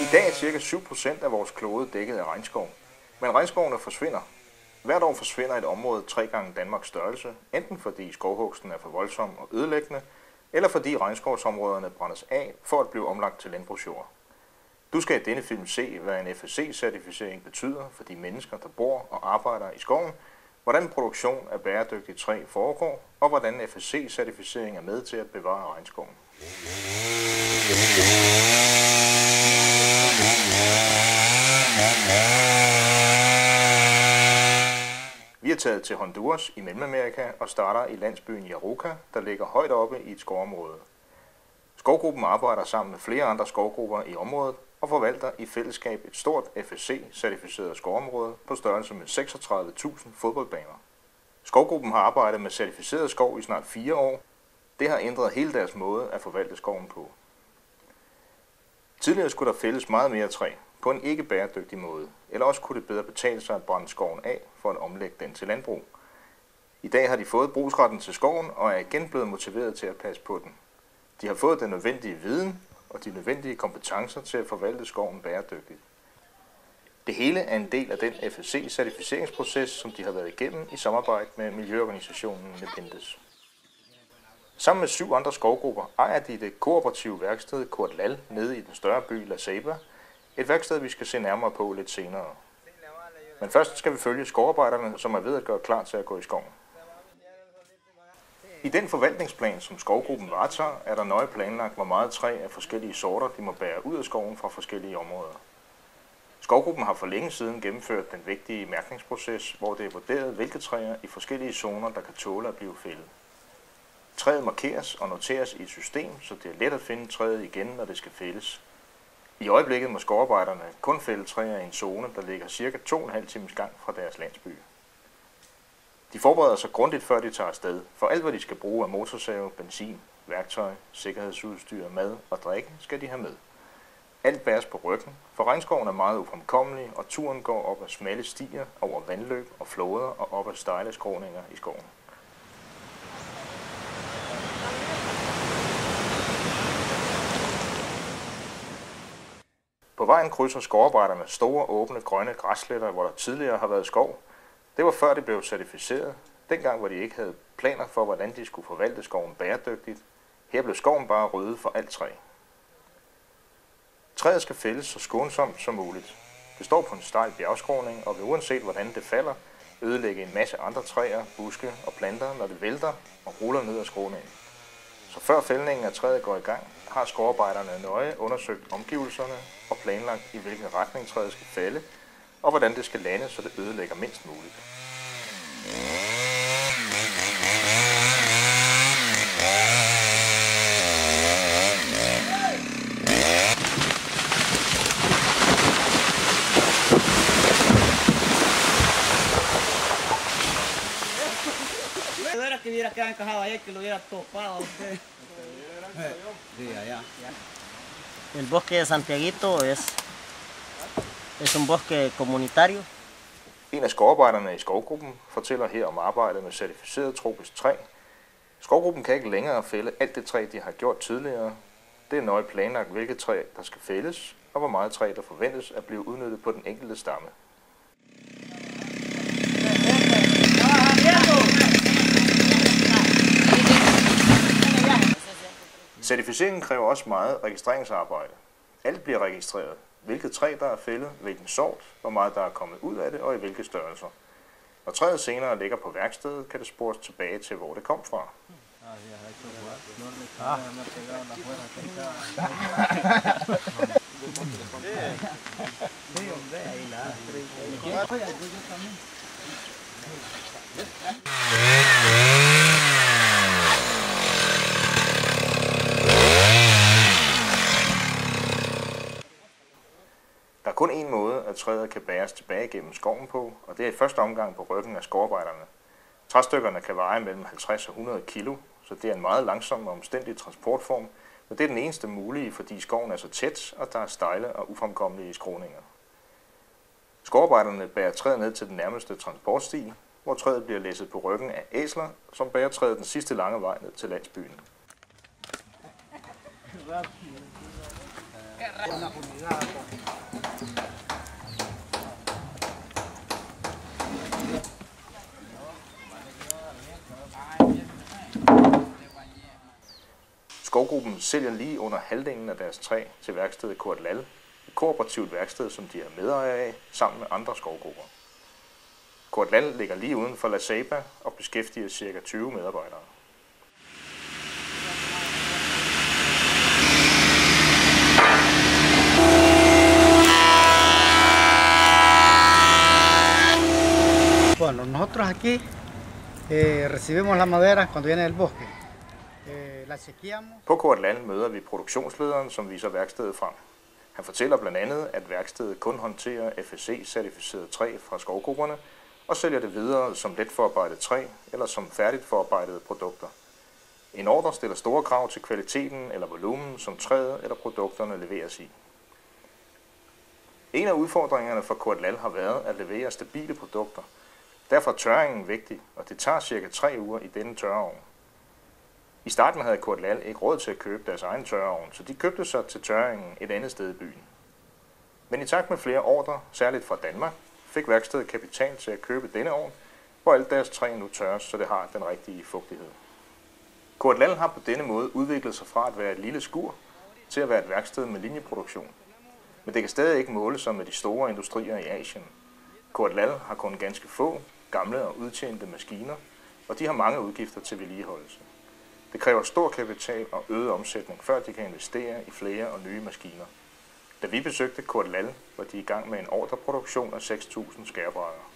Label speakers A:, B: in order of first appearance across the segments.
A: I dag er ca. 7% af vores klode dækket af regnskov, men regnskovene forsvinder. Hvert år forsvinder et område 3 gange Danmarks størrelse, enten fordi skovhugsten er for voldsom og ødelæggende, eller fordi regnskovsområderne brændes af for at blive omlagt til landbrugsjord. Du skal i denne film se, hvad en FSC-certificering betyder for de mennesker, der bor og arbejder i skoven, hvordan produktion af bæredygtigt træ foregår, og hvordan FSC-certificering er med til at bevare regnskoven. Vi er taget til Honduras i Mellemamerika og starter i landsbyen Yaruca, der ligger højt oppe i et skovområde. Skovgruppen arbejder sammen med flere andre skovgrupper i området og forvalter i fællesskab et stort FSC-certificeret skovområde på størrelse med 36.000 fodboldbaner. Skovgruppen har arbejdet med certificeret skov i snart 4 år. Det har ændret hele deres måde at forvalte skoven på. Tidligere skulle der fældes meget mere træ på en ikke bæredygtig måde, eller også kunne det bedre betale sig at brænde skoven af for at omlægge den til landbrug. I dag har de fået brugsretten til skoven og er igen blevet motiveret til at passe på den. De har fået den nødvendige viden og de nødvendige kompetencer til at forvalte skoven bæredygtigt. Det hele er en del af den FSC-certificeringsproces, som de har været igennem i samarbejde med miljøorganisationen Nepenthes. Sammen med 7 andre skovgrupper ejer de det kooperative værksted Cortlal nede i den større by La Ceiba, et værksted vi skal se nærmere på lidt senere. Men først skal vi følge skovarbejderne, som er ved at gøre klar til at gå i skoven. I den forvaltningsplan, som skovgruppen varetager, er der nøje planlagt, hvor meget træ af forskellige sorter de må bære ud af skoven fra forskellige områder. Skovgruppen har for længe siden gennemført den vigtige mærkningsproces, hvor det er vurderet, hvilke træer i forskellige zoner, der kan tåle at blive fældet. Træet markeres og noteres i et system, så det er let at finde træet igen, når det skal fældes. I øjeblikket må skovarbejderne kun fælde træer i en zone, der ligger ca. 2,5 times gang fra deres landsby. De forbereder sig grundigt, før de tager afsted, for alt hvad de skal bruge af motorsave, benzin, værktøj, sikkerhedsudstyr, mad og drikke skal de have med. Alt bæres på ryggen, for regnskoven er meget ufremkommelig, og turen går op ad smalle stier, over vandløb og floder og op ad stejle skråninger i skoven. På vejen krydser skovarbejderne store, åbne, grønne græssletter, hvor der tidligere har været skov. Det var før det blev certificeret, dengang hvor de ikke havde planer for, hvordan de skulle forvalte skoven bæredygtigt. Her blev skoven bare ryddet for alt træ. Træet skal fældes så skånsomt som muligt. Det står på en stejl bjergskråning og vil uanset hvordan det falder, ødelægge en masse andre træer, buske og planter, når det vælter og ruller ned ad skråningen. Så før fældningen af træet går i gang, har skovarbejderne nøje undersøgt omgivelserne og planlagt i hvilken retning træet skal falde, og hvordan det skal lande, så det ødelægger mindst muligt.
B: Que hubiera quedado encajado ahí, que lo hubiera topado a usted.
C: El bosque de Santiaguito es un bosque comunitario.
A: En af skovarbejderne i skovgruppen fortæller her om arbejdet med certificeret tropisk træ. Skovgruppen kan ikke længere fælde alt det træ, de har gjort tidligere. Det er nøje planlagt, hvilket træ, der skal fældes, og hvor meget træ, der forventes at blive udnyttet på den enkelte stamme. Certificeringen kræver også meget registreringsarbejde. Alt bliver registreret. Hvilket træ, der er fældet, hvilken sort, hvor meget der er kommet ud af det og i hvilke størrelser. Når træet senere ligger på værkstedet, kan det spores tilbage til, hvor det kom fra. Der er kun én måde, at træet kan bæres tilbage gennem skoven på, og det er i første omgang på ryggen af skovarbejderne. Træstykkerne kan veje mellem 50 og 100 kilo, så det er en meget langsom og omstændig transportform, men det er den eneste mulige, fordi skoven er så tæt, og der er stejle og ufremkommelige skråninger. Skovarbejderne bærer træet ned til den nærmeste transportsti, hvor træet bliver læsset på ryggen af æsler, som bærer træet den sidste lange vej ned til landsbyen.
B: Qué
A: Skovgruppen sælger lige under halvdelen af deres træ til værkstedet Kurt Lal, et kooperativt værksted, som de er medejer af, sammen med andre skovgrupper. Kurt Lal ligger lige uden for La Ceiba og beskæftiger ca. 20 medarbejdere.
D: Bueno, nosotros aquí recibimos la madera cuando viene del bosque. La chequeamos.
A: På Kurt Lal møder vi produktionslederen, som viser værkstedet frem. Han fortæller blandt andet, at værkstedet kun håndterer FSC-certificeret træ fra skovgrupperne og sælger det videre som let forarbejdet træ eller som færdigt forarbejdede produkter. En ordre stiller store krav til kvaliteten eller volumen, som træet eller produkterne leveres i. En af udfordringerne for Kurt Lal har været at levere stabile produkter. Derfor er tørringen vigtig, og det tager ca. 3 uger i denne tørreovn. I starten havde Kurt Lal ikke råd til at købe deres egen tørreovn, så de købte sig til tørringen et andet sted i byen. Men i takt med flere ordrer, særligt fra Danmark, fik værkstedet kapital til at købe denne ovn, hvor alt deres træ nu tørres, så det har den rigtige fugtighed. Kurt Lal har på denne måde udviklet sig fra at være et lille skur til at være et værksted med linjeproduktion. Men det kan stadig ikke måle sig med de store industrier i Asien. Kurt Lal har kun ganske få, gamle og udtjente maskiner, og de har mange udgifter til vedligeholdelse. Det kræver stor kapital og øget omsætning, før de kan investere i flere og nye maskiner. Da vi besøgte Kurt Lal, var de i gang med en ordreproduktion af 6.000 skærebrædder.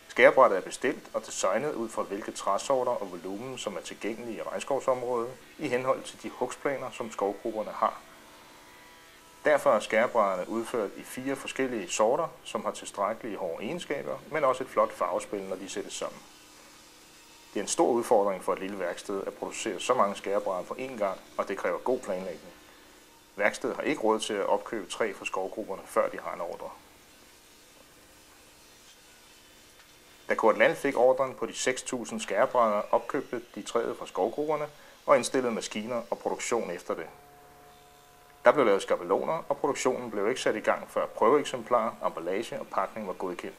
A: Skærebrættet er bestilt og designet ud fra hvilke træsorter og volumen, som er tilgængelige i regnskovsområdet, i henhold til de hugstplaner, som skovgrupperne har. Derfor er skærebrædderne udført i 4 forskellige sorter, som har tilstrækkelige hårde egenskaber, men også et flot farvespil, når de sættes sammen. Det er en stor udfordring for et lille værksted at producere så mange skærebrædder på én gang, og det kræver god planlægning. Værkstedet har ikke råd til at opkøbe træ fra skovgrupperne, før de har en ordre. Da Kurt Lal fik ordren på de 6.000 skærebrædder, opkøbte de træet fra skovgrupperne og indstillede maskiner og produktion efter det. Der blev lavet skabeloner, og produktionen blev ikke sat i gang, før prøveeksemplarer, emballage og pakning var godkendt.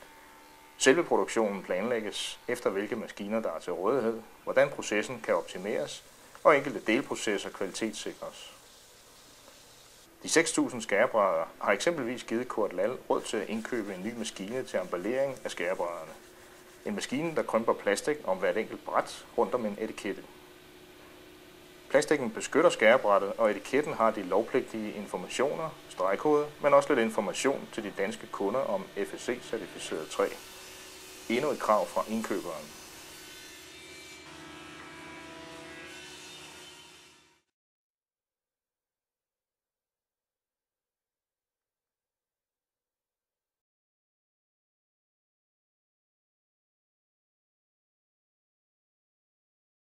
A: Selve produktionen planlægges efter hvilke maskiner der er til rådighed, hvordan processen kan optimeres, og enkelte delprocesser kvalitetssikres. De 6.000 skærebrædder har eksempelvis givet Kurt Lal råd til at indkøbe en ny maskine til emballering af skærebrædderne. En maskine, der krymper plastik om hvert enkelt bræt rundt om en etikette. Plastikken beskytter skærebrættet, og etiketten har de lovpligtige informationer, stregkode, men også lidt information til de danske kunder om FSC-certificeret træ. Endnu et krav fra indkøberen.